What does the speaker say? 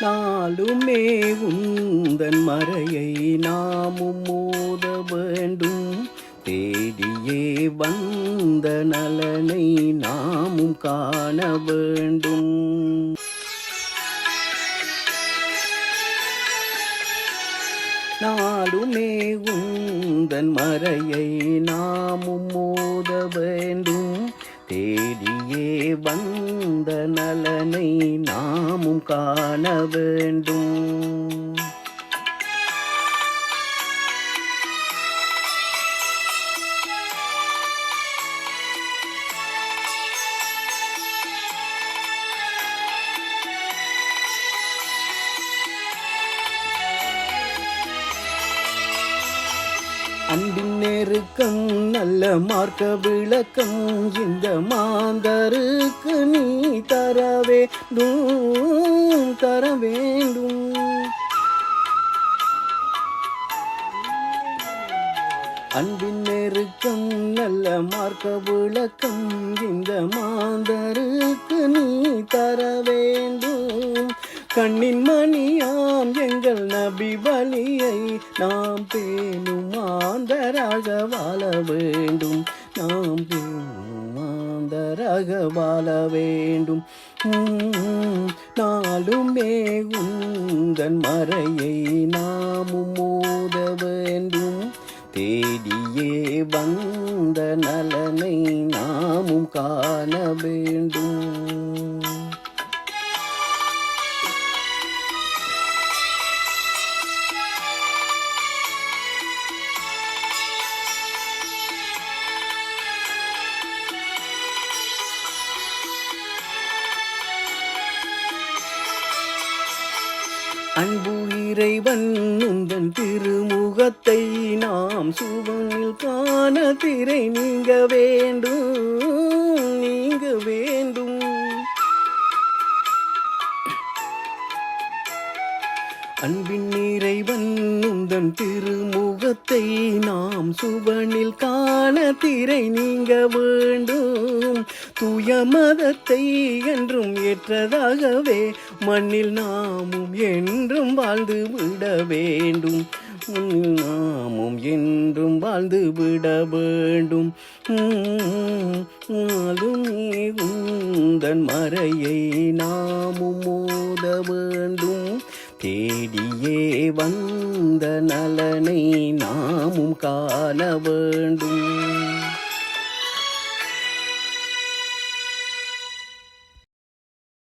நாளுமே உந்தன் மறையை நாமும் மோத வேண்டும். தேடியே வந்த நலனை நாமும் காண வேண்டும். நாளுமே உந்தன் மறையை நாமும் மோத வேண்டும். தேடியே வந்த நலனை நாமும் காண வேண்டும். அன்பின் நெருக்கம் நல்ல மார்க்க விளக்கம் இந்த மாந்தருக்கு நீ தர வேண்டும். அன்பின் நெருக்கம் நல்ல மார்க்க விளக்கம் இந்த மாந்தருக்கு நீ தர வேண்டும். கண்ணின் மணியாம் எங்கள் நபி வழியை நாம் பேணும் மாந்தராக வாழ வேண்டும். நாம் பேணும் மாந்தராக வாழ வேண்டும். நாளுமே உந்தன் மறையை நாமும் மோத வேண்டும். தேடியே வந்த நலனை நாமும் காண வேண்டும். அன்பு இறைவன் உந்தன் திருமுகத்தை நாம் சுவனில் காண திரை நீங்க வேண்டும். அன்பின் இறைவன் உந்தன் திருமுகத்தை நாம் சுவனில் காண திரை நீங்க வேண்டும். தூய மதத்தை என்றும் ஏற்றதாகவே மண்ணில் நாமும் என்றும் வாழ்ந்து விட வேண்டும். நாமும் என்றும் வாழ்ந்து விட வேண்டும். உந்தன் மறையை நாமும் மோத வேண்டும். தேடியே வந்த நலனை நாமும் காண வேண்டும்.